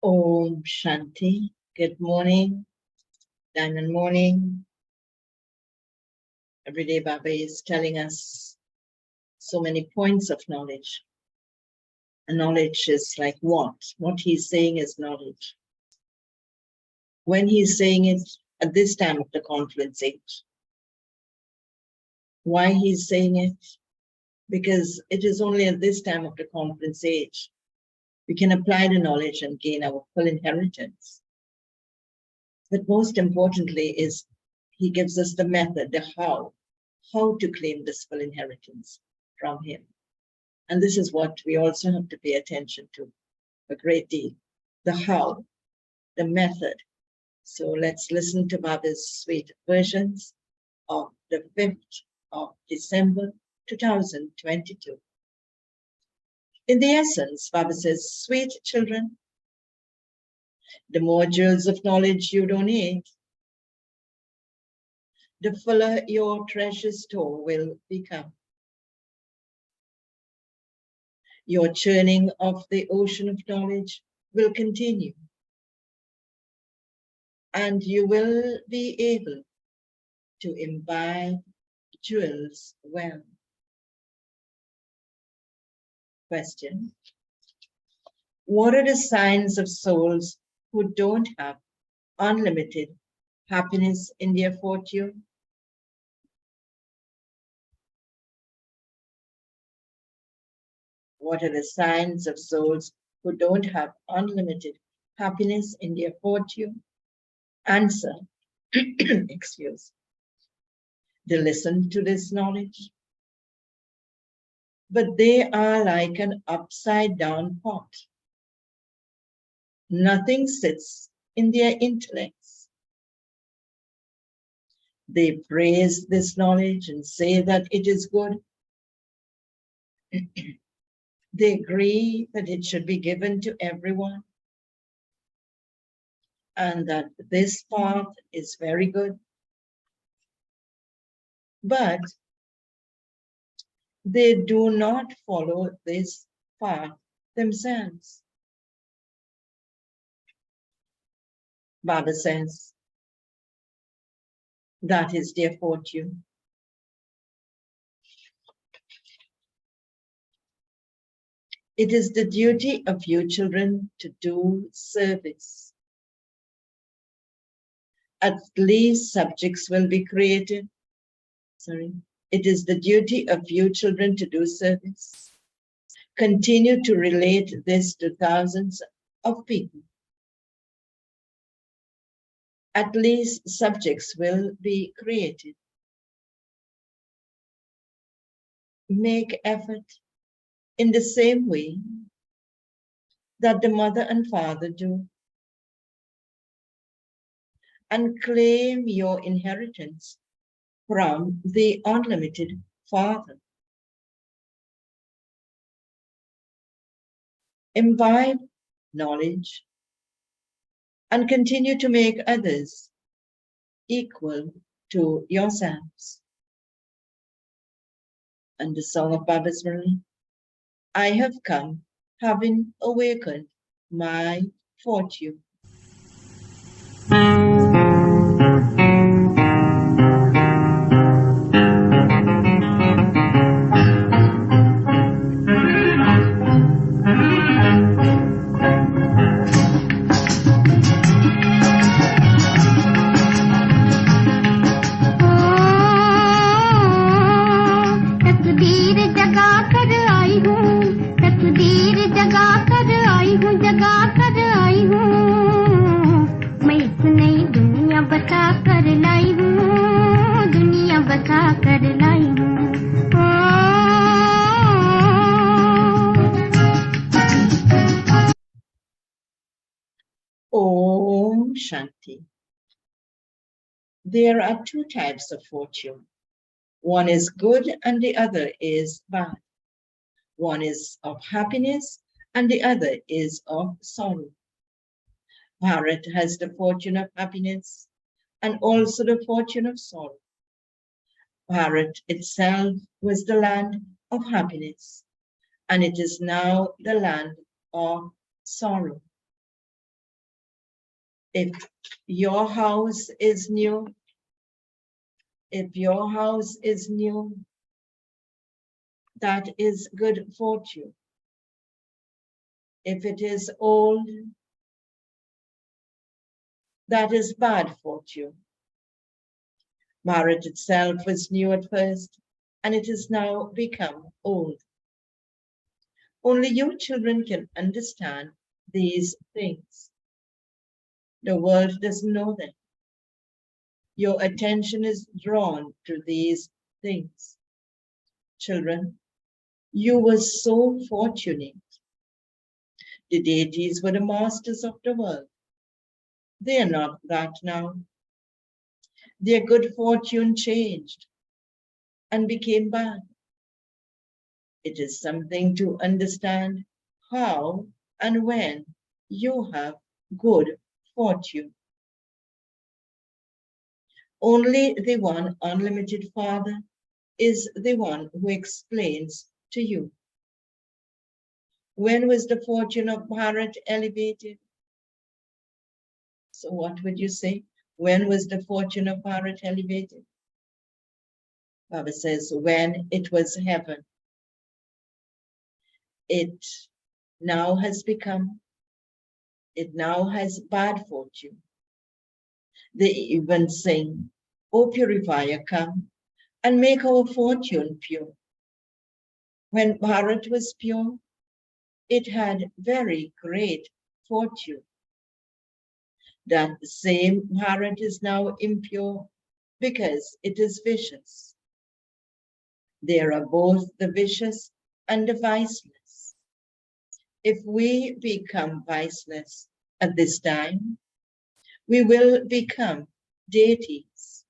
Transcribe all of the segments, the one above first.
Om Shanti. Good morning, diamond morning. Every day Baba is telling us so many points of knowledge. And knowledge is like what? What he's saying is knowledge. When he's saying it at this time of the confluence age. Why he's saying it? Because it is only at this time of the confluence age we can apply the knowledge and gain our full inheritance. But most importantly is he gives us the method, the how to claim this full inheritance from him. And this is what we also have to pay attention to a great deal, the how, the method. So let's listen to Baba's sweet versions of the 5th of December, 2022. In the essence, Baba says, sweet children, the more jewels of knowledge you donate, the fuller your treasure store will become. Your churning of the ocean of knowledge will continue, and you will be able to imbibe jewels well. Question: what are the signs of souls who don't have unlimited happiness in their fortune? What are the signs of souls who don't have unlimited happiness in their fortune? Answer, excuse. They listen to this knowledge, but they are like an upside down pot. Nothing sits in their intellects. They praise this knowledge and say that it is good. They agree that it should be given to everyone and that this path is very good. But they do not follow this path themselves. Baba says, that is their fortune. It is the duty of you children to do service. At least subjects will be created. It is the duty of you children to do service. Continue to relate this to thousands of people. At least subjects will be created. Make effort in the same way that the mother and father do, and claim your inheritance from the unlimited Father. Imbibe knowledge and continue to make others equal to yourselves. And the song of Baba's Murli, I have come, having awakened my fortune. Om Shanti. There are two types of fortune. One is good and the other is bad. One is of happiness and the other is of sorrow. Bharat has the fortune of happiness and also the fortune of sorrow. Bharat itself was the land of happiness, and it is now the land of sorrow. If your house is new, that is good fortune. If it is old, that is bad fortune. Marriage itself was new at first, and it has now become old. Only you children can understand these things. The world doesn't know them. Your attention is drawn to these things. Children, you were so fortunate. The deities were the masters of the world. They are not that now. Their good fortune changed and became bad. It is something to understand how and when you have good fortune. Only the one unlimited Father is the one who explains to you. When was the fortune of Bharat elevated? So what would you say? When was the fortune of Bharat elevated? Baba says, when it was heaven. It now has bad fortune. They even sing, O purifier, come and make our fortune pure. When Bharat was pure, it had very great fortune. That same Bharat is now impure because it is vicious. There are both the vicious and the viceless. If we become viceless at this time, we will become deities.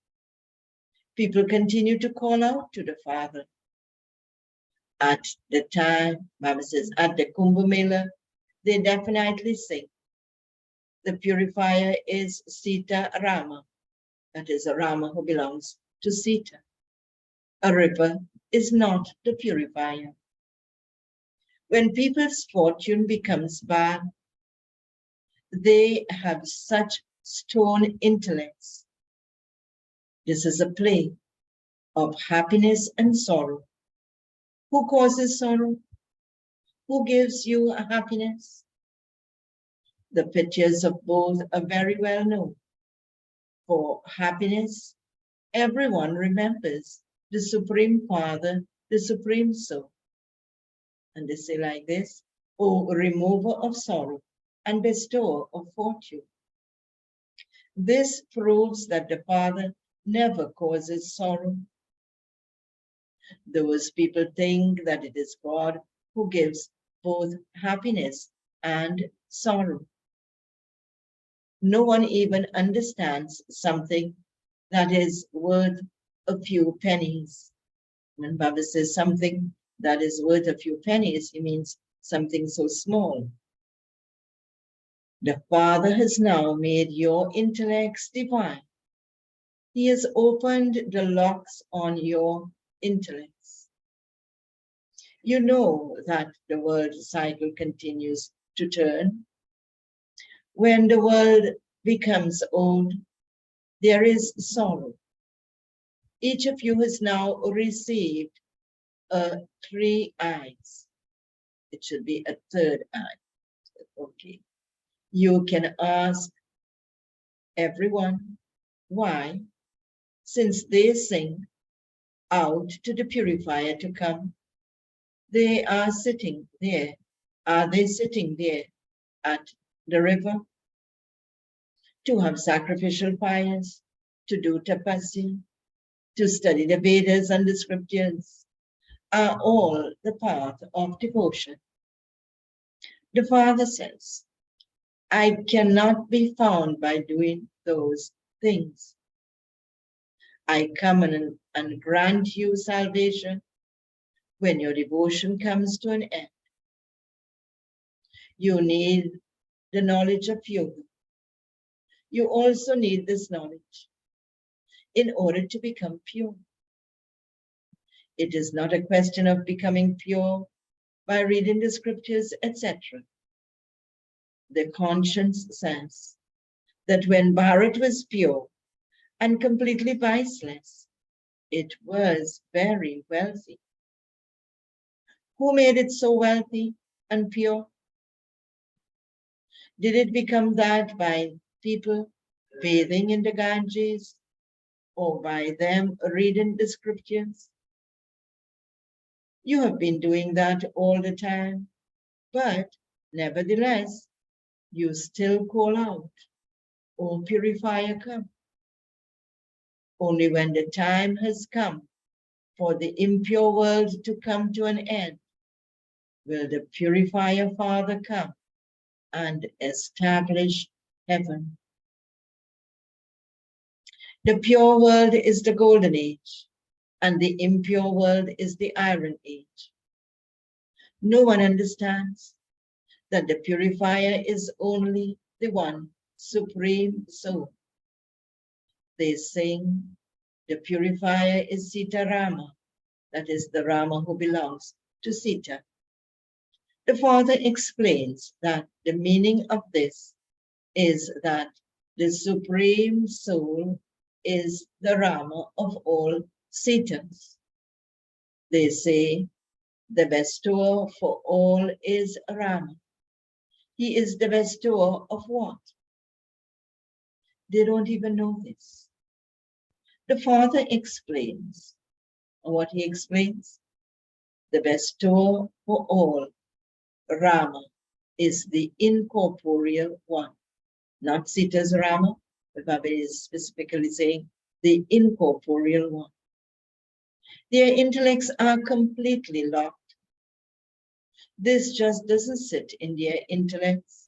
People continue to call out to the Father. At the time, Baba says, at the Kumbh Mela, they definitely sing. The purifier is Sita Rama. That is a Rama who belongs to Sita. A river is not the purifier. When people's fortune becomes bad, they have such stone intellects. This is a play of happiness and sorrow. Who causes sorrow? Who gives you a happiness? The pictures of both are very well known. For happiness, everyone remembers the Supreme Father, the Supreme Soul. And they say like this, O remover of sorrow and bestower of fortune. This proves that the Father never causes sorrow. Those people think that it is God who gives both happiness and sorrow. No one even understands something that is worth a few pennies. When Baba says something that is worth a few pennies, he means something so small. The Father has now made your intellects divine. He has opened the locks on your intellects. You know that the world cycle continues to turn. When the world becomes old, there is sorrow. Each of you has now received 3 eyes. It should be a 3rd eye. Okay. You can ask everyone why, since they sing out to the purifier to come, they are sitting there. Are they sitting there at the river to have sacrificial fires, to do tapasya, to study the Vedas and the scriptures, are all the path of devotion. The Father says, I cannot be found by doing those things. I come and grant you salvation when your devotion comes to an end. You need the knowledge of yoga. You also need this knowledge in order to become pure. It is not a question of becoming pure by reading the scriptures, etc. The conscience says, that when Bharat was pure and completely viceless, it was very wealthy. Who made it so wealthy and pure? Did it become that by people bathing in the Ganges or by them reading the scriptures? You have been doing that all the time, but nevertheless, you still call out, "O purifier, come." Only when the time has come for the impure world to come to an end will the purifier Father come and establish heaven. The pure world is the golden age, and the impure world is the iron age. No one understands that the purifier is only the one supreme soul. They sing, the purifier is Sita Rama, that is the Rama who belongs to Sita. The Father explains that the meaning of this is that the Supreme Soul is the Rama of all Sitas. They say the bestower for all is Rama. He is the bestower of what? They don't even know this. The Father explains what he explains. The bestower for all, Rama, is the incorporeal one. Not Sita's Rama, but Baba is specifically saying the incorporeal one. Their intellects are completely locked. This just doesn't sit in their intellects.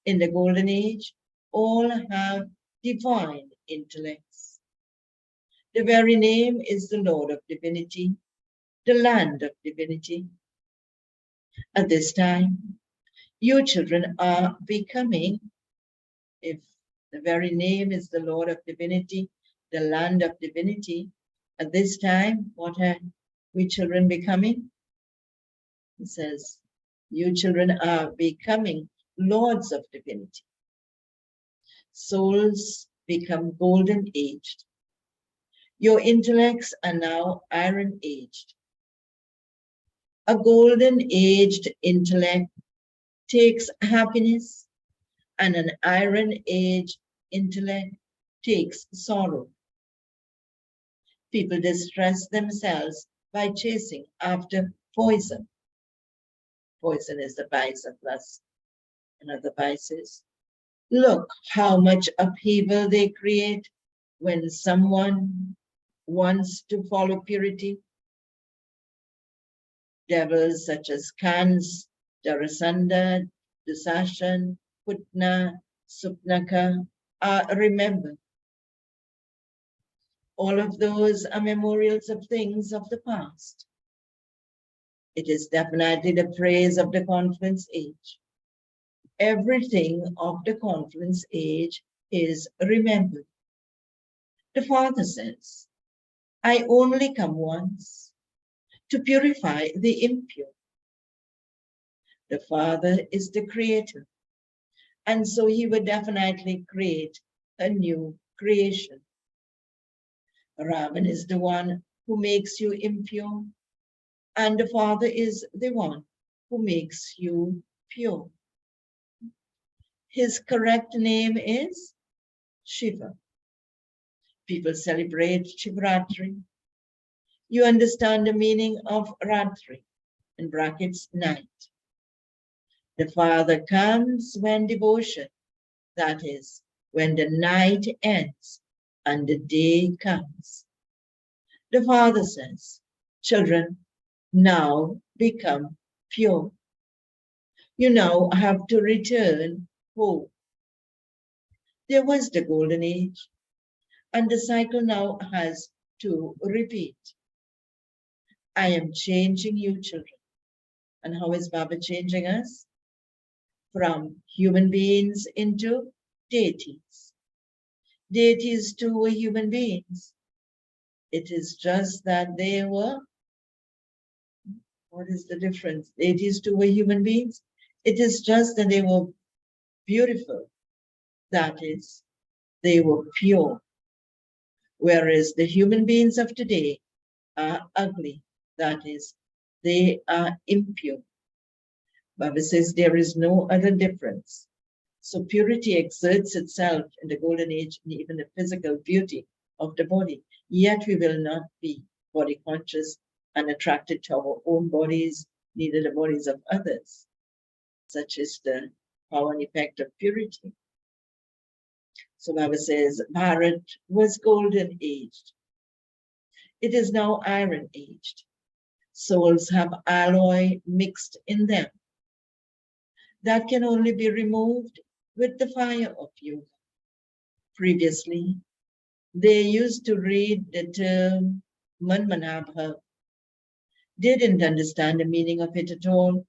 In the golden age, all have divine intellects. The very name is the Lord of Divinity, the land of divinity. At this time, you children are becoming, if the very name is the Lord of Divinity, the land of divinity, at this time, what are we children becoming? It says, you children are becoming lords of divinity. Souls become golden aged. Your intellects are now iron aged. A golden aged intellect takes happiness, and an iron aged intellect takes sorrow. People distress themselves by chasing after poison. Poison is the vice of lust and other vices. Look how much upheaval they create when someone wants to follow purity. Devils such as Kans, Jarasandha, Dusashan, Putna, Supnaka are remembered. All of those are memorials of things of the past. It is definitely the praise of the conference age. Everything of the conference age is remembered. The Father says, I only come once to purify the impure. The Father is the creator, and so he would definitely create a new creation. Raman is the one who makes you impure, and the Father is the one who makes you pure. His correct name is Shiva. People celebrate Shivratri. You understand the meaning of Ratri, in brackets, night. The Father comes when devotion, that is, when the night ends and the day comes. The Father says, children, now become pure. You now have to return home. There was the golden age, and the cycle now has to repeat. I am changing you, children. And how is Baba changing us? From human beings into deities. Deities too were human beings. It is just that they were, what is the difference? Deities too were human beings. It is just that they were beautiful. That is, they were pure, whereas the human beings of today are ugly. That is, they are impure. Bible says there is no other difference. So purity exerts itself in the golden age and even the physical beauty of the body. Yet we will not be body conscious and attracted to our own bodies, neither the bodies of others. Such is the power and effect of purity. So Bible says, Bharat was golden aged. It is now iron aged. Souls have alloy mixed in them. That can only be removed with the fire of yoga. Previously, they used to read the term Manmanabha. They didn't understand the meaning of it at all.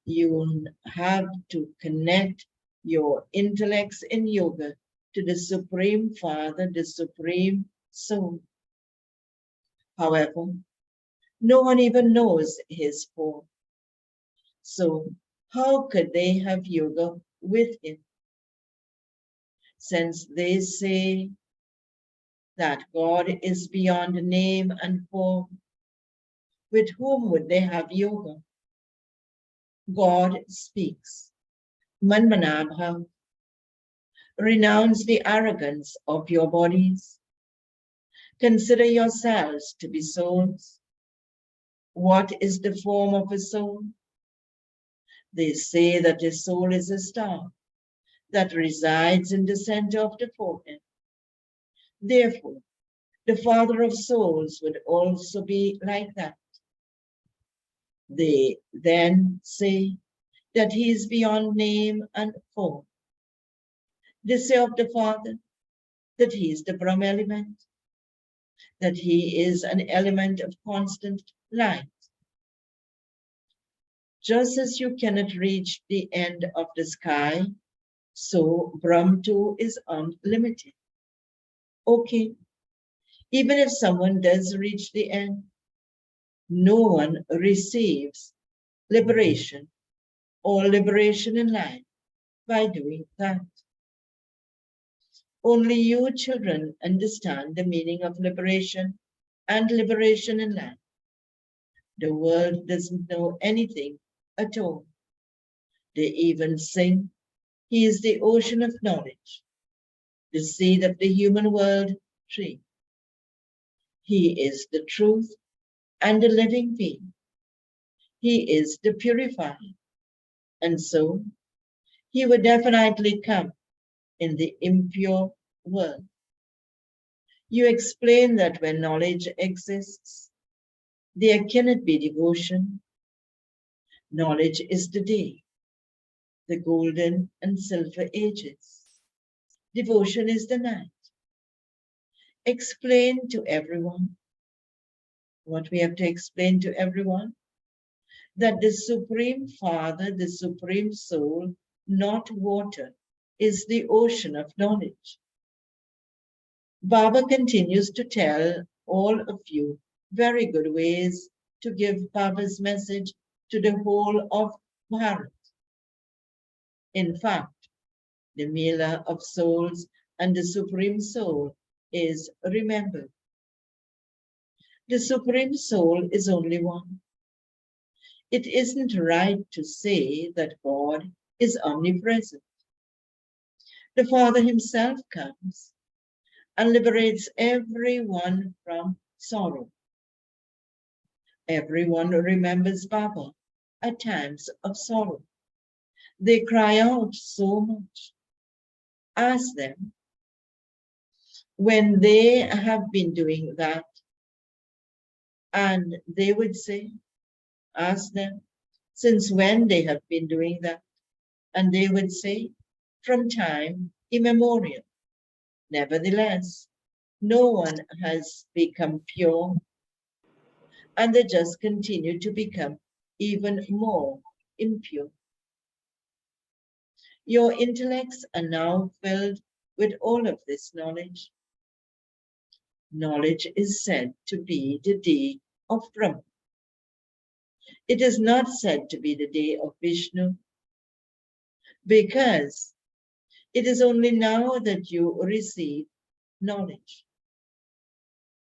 You have to connect your intellects in yoga to the Supreme Father, the Supreme Soul. However, no one even knows his form. So how could they have yoga with him? Since they say that God is beyond name and form, with whom would they have yoga? God speaks. Manmanabha, renounce the arrogance of your bodies. Consider yourselves to be souls. What is the form of a soul? They say that a soul is a star that resides in the center of the forehead. Therefore, the Father of souls would also be like that. They then say that he is beyond name and form. They say of the Father that he is the Brahm element, that he is an element of constant light. Just as you cannot reach the end of the sky, so Brahm too is unlimited. Okay, even if someone does reach the end, no one receives liberation or liberation in life by doing that. Only you children understand the meaning of liberation and liberation in life. The world doesn't know anything at all. They even sing, he is the ocean of knowledge, the seed of the human world tree. He is the truth and the living being. He is the purifier. And so he would definitely come in the impure world. You explain that when knowledge exists, there cannot be devotion. Knowledge is the day, the golden and silver ages. Devotion is the night. Explain to everyone what we have to explain to everyone, that the Supreme Father, the Supreme Soul, not water, is the ocean of knowledge. Baba continues to tell all of you very good ways to give Baba's message to the whole of Bharat. In fact, the Mela of Souls and the Supreme Soul is remembered. The Supreme Soul is only one. It isn't right to say that God is omnipresent. The Father himself comes and liberates everyone from sorrow. Everyone remembers Baba at times of sorrow. They cry out so much. Ask them when they have been doing that, and they would say, ask them since when they have been doing that, and they would say, from time immemorial. Nevertheless, no one has become pure, and they just continue to become even more impure. Your intellects are now filled with all of this knowledge. Knowledge is said to be the day of Brahma. It is not said to be the day of Vishnu, because It is only now that you receive knowledge.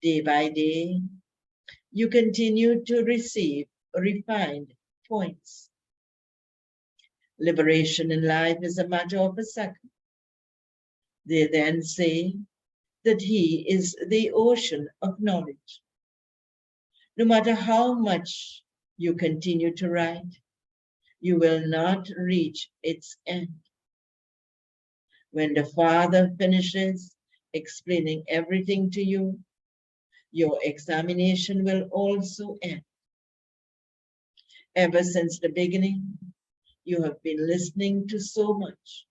Day by day, you continue to receive refined points. Liberation in life is a matter of a second. They then say that he is the ocean of knowledge. No matter how much you continue to write, you will not reach its end. When the Father finishes explaining everything to you, your examination will also end. Ever since the beginning, you have been listening to so much.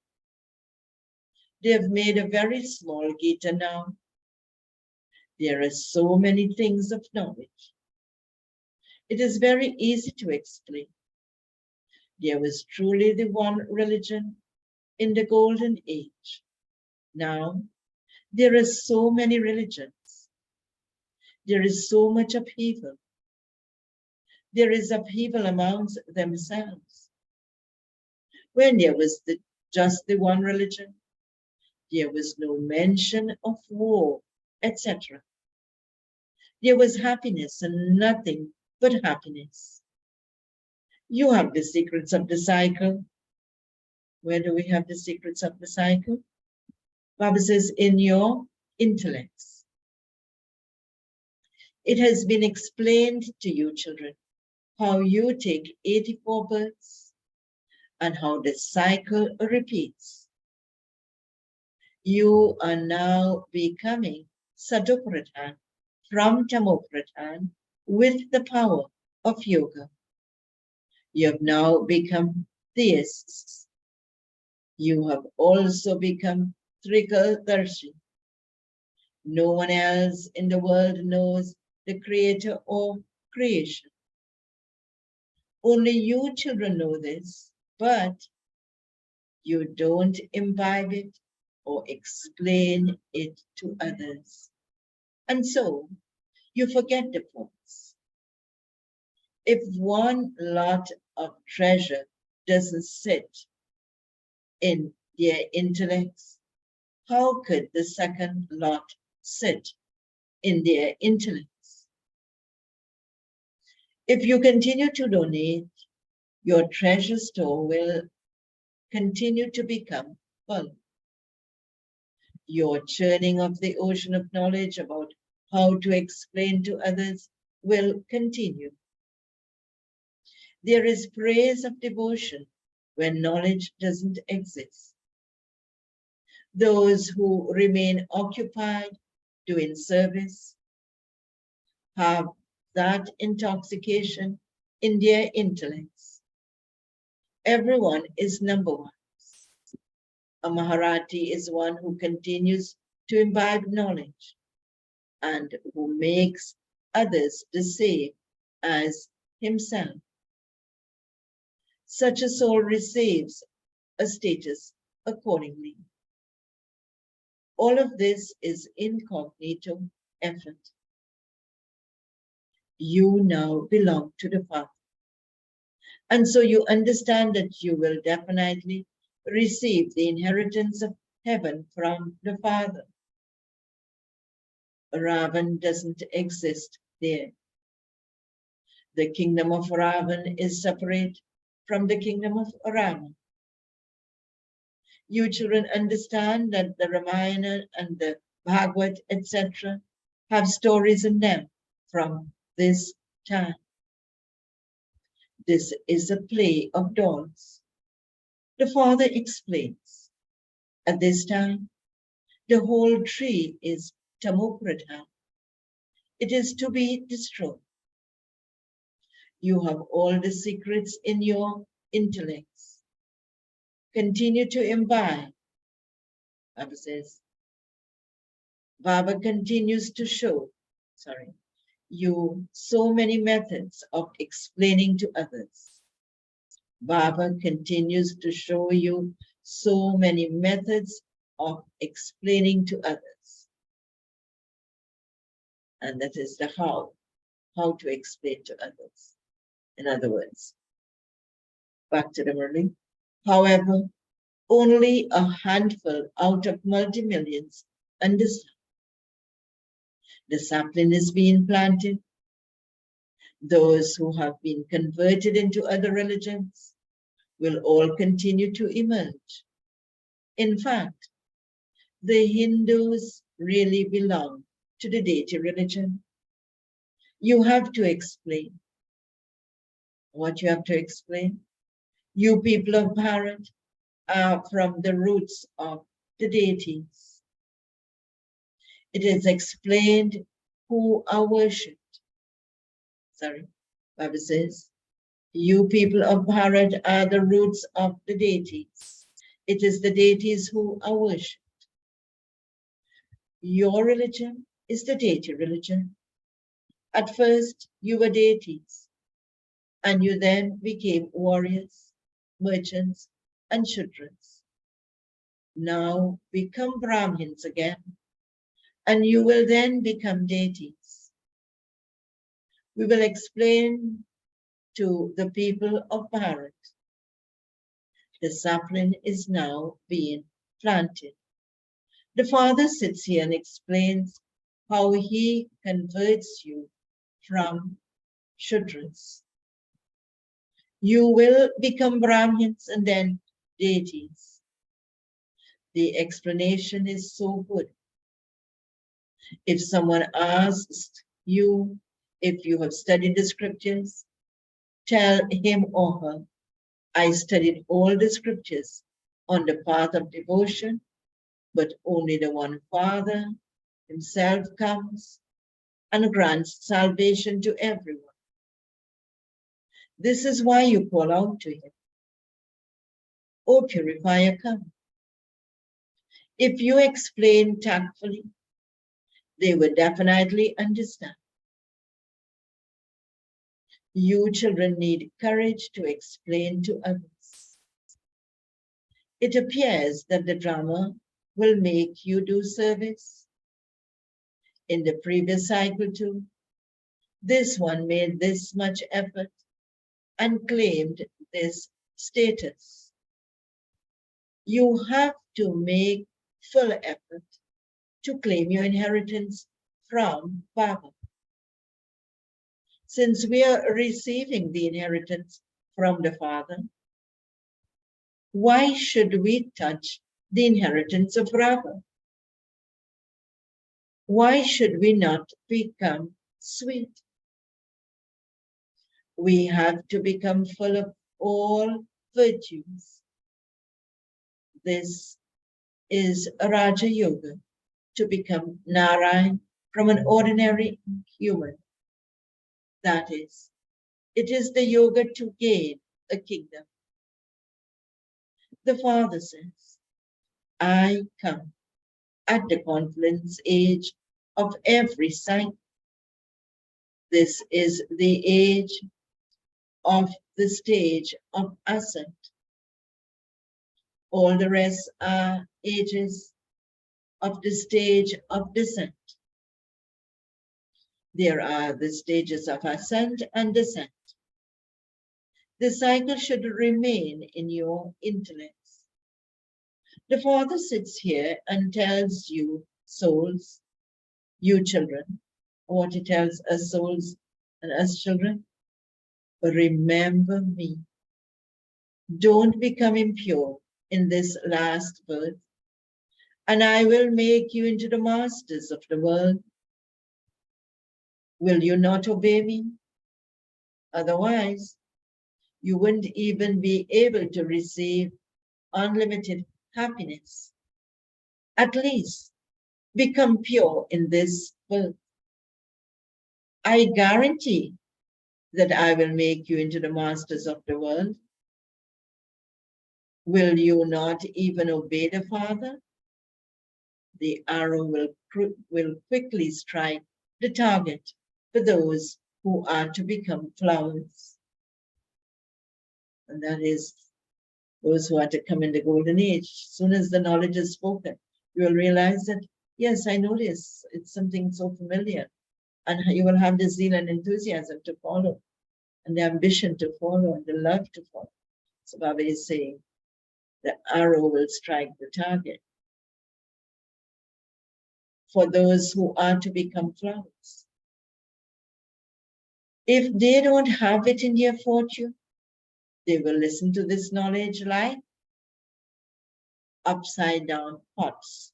They have made a very small Gita now. There are so many things of knowledge. It is very easy to explain. There was truly the one religion in the golden age. Now, there are so many religions. There is so much upheaval. There is upheaval amongst themselves. When there was just the one religion, there was no mention of war, etc. There was happiness and nothing but happiness. You have the secrets of the cycle. Where do we have the secrets of the cycle? Baba says, in your intellects. It has been explained to you, children, how you take 84 births and how the cycle repeats. You are now becoming Sadopradhan from Tamopradhan with the power of yoga. You have now become theists. You have also become Trikaldarshi. No one else in the world knows the creator or creation. Only you children know this, but you don't imbibe it or explain it to others. And so you forget the points. If one lot of treasure doesn't sit in their intellects, how could the second lot sit in their intellects? If you continue to donate, your treasure store will continue to become full. Your churning of the ocean of knowledge about how to explain to others will continue. There is praise of devotion when knowledge doesn't exist. Those who remain occupied doing service have that intoxication in their intellects. Everyone is number one. A Maharati is one who continues to imbibe knowledge and who makes others the same as himself. Such a soul receives a status accordingly. All of this is incognito effort. You now belong to the Father. And so you understand that you will definitely receive the inheritance of heaven from the Father. Ravan doesn't exist there. The kingdom of Ravan is separate from the kingdom of Rama. You children understand that the Ramayana and the Bhagavad, etc., have stories in them from this time. This is a play of dolls. The Father explains. At this time, the whole tree is Tamopradhan. It is to be destroyed. You have all the secrets in your intellects. Continue to imbibe. Baba says, Baba continues to show, you so many methods of explaining to others. Baba continues to show you so many methods of explaining to others. And that is the how to explain to others. In other words, back to the Murli. However, Only a handful out of multi-millions understand. The sapling is being planted. Those who have been converted into other religions will all continue to emerge. In fact, the Hindus really belong to the deity religion. You have to explain. What you have to explain? You people of Bharat are from the roots of the deities. It is explained who are worshipped. Bible says, you people of Bharat are the roots of the deities. It is the deities who are worshipped. Your religion is the deity religion. At first, you were deities, and you then became warriors, merchants, and Shudras. Now become Brahmins again, and you will then become deities. We will explain to the people of Bharat. The sapling is now being planted. The Father sits here and explains how he converts you from Shudras. You will become Brahmins and then deities. The explanation is so good. If someone asks you if you have studied the scriptures, tell him or her, I studied all the scriptures on the path of devotion, but only the one Father himself comes and grants salvation to everyone. This is why you call out to him, O purifier, come. If you explain tactfully, they will definitely understand. You children need courage to explain to others. It appears that the drama will make you do service. In the previous cycle too, this one made this much effort and claimed this status. You have to make full effort to claim your inheritance from Baba. Since we are receiving the inheritance from the Father, why should we touch the inheritance of Baba? Why should we not become sweet? We have to become full of all virtues. This is a Raja Yoga, to become Narayan from an ordinary human. That is, it is the yoga to gain a kingdom. The Father says, I come at the confluence age of every cycle. This is the age of the stage of ascent. All the rest are ages of the stage of descent. There are the stages of ascent and descent. The cycle should remain in your intellects. The Father sits here and tells you souls, you children, what he tells us souls and us children. Remember me. Don't become impure in this last birth, and I will make you into the masters of the world. Will you not obey me? Otherwise, you wouldn't even be able to receive unlimited happiness. At least become pure in this birth. I guarantee that I will make you into the masters of the world. Will you not even obey the Father? The arrow will quickly strike the target for those who are to become flowers. And that is those who are to come in the golden age. As soon as the knowledge is spoken, you will realize that, yes, I know this. It's something so familiar. And you will have the zeal and enthusiasm to follow, and the ambition to follow, and the love to follow. So Baba is saying, the arrow will strike the target. For those who are to become flowers, if they don't have it in their fortune, they will listen to this knowledge like upside down pots.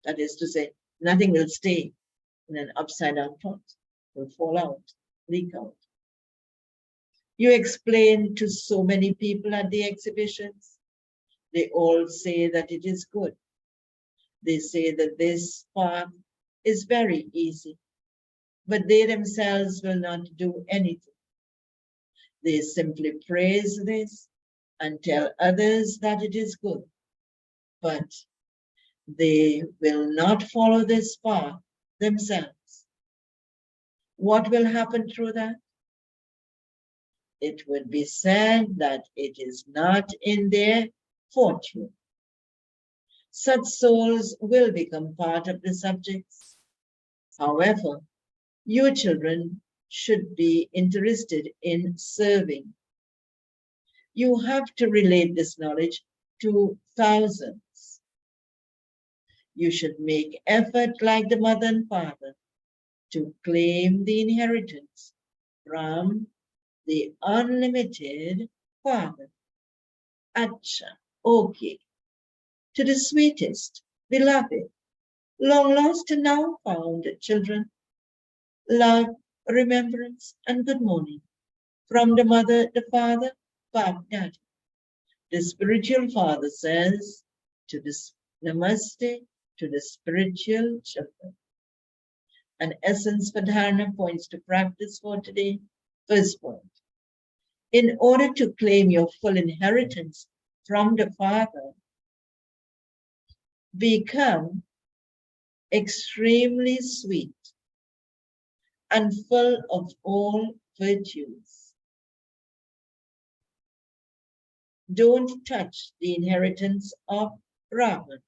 That is to say, nothing will stay in an upside down pot. It will fall out, leak out. You explain to so many people at the exhibitions. They all say that it is good. They say that this path is very easy, but they themselves will not do anything. They simply praise this and tell others that it is good, but they will not follow this path themselves. What will happen through that? It would be said that it is not in their fortune. Such souls will become part of the subjects. However, your children should be interested in serving. You have to relate this knowledge to thousands. You should make effort like the mother and father to claim the inheritance from the unlimited Father. Acha, okay. To the sweetest, beloved, long lost and now found children, love, remembrance, and good morning from the mother, the father, Baghdad. The spiritual father says to this namaste to the spiritual children. An essence for dharana points to practice for today. First point. In order to claim your full inheritance from the Father, become extremely sweet and full of all virtues. Don't touch the inheritance of Raman.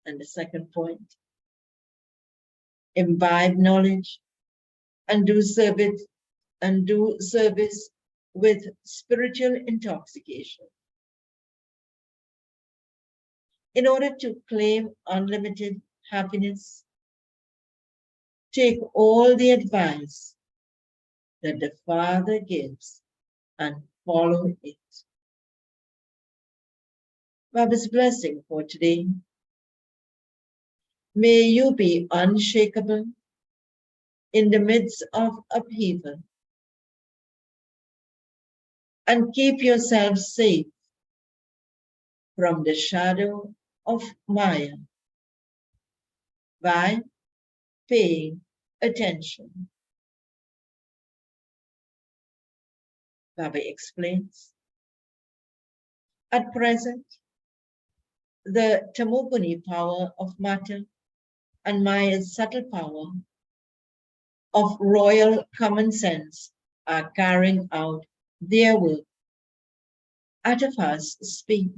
And the second point, imbibe knowledge and do service with spiritual intoxication. In order to claim unlimited happiness, take all the advice that the Father gives and follow it. Baba's blessing for today. May you be unshakable in the midst of upheaval and keep yourself safe from the shadow of Maya by paying attention. Baba explains. At present, the Tamoguni power of matter and Maya's subtle power of royal common sense are carrying out their work at a fast speed.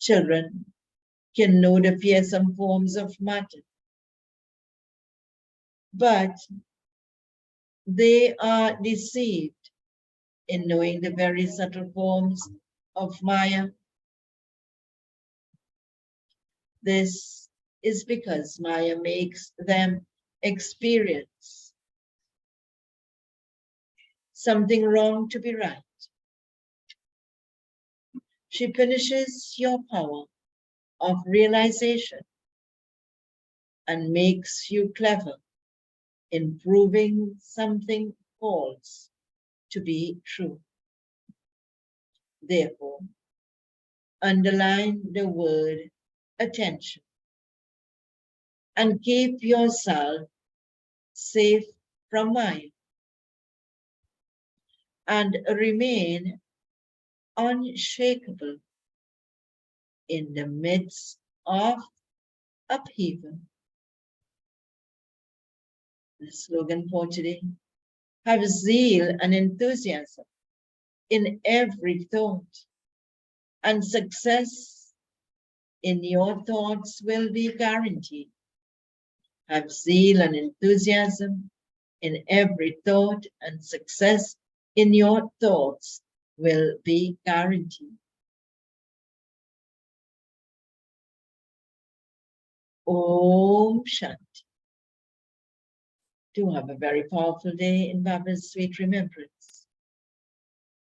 Children can know the fearsome forms of matter, but they are deceived in knowing the very subtle forms of Maya. This is because Maya makes them experience something wrong to be right. She punishes your power of realization and makes you clever in proving something false to be true. Therefore, underline the word attention and keep yourself safe from Maya and remain unshakable in the midst of upheaval. The slogan for today, have zeal and enthusiasm in every thought, and success in your thoughts will be guaranteed. Have zeal and enthusiasm in every thought, and success in your thoughts will be guaranteed. Om Shanti. Do have a very powerful day in Baba's sweet remembrance.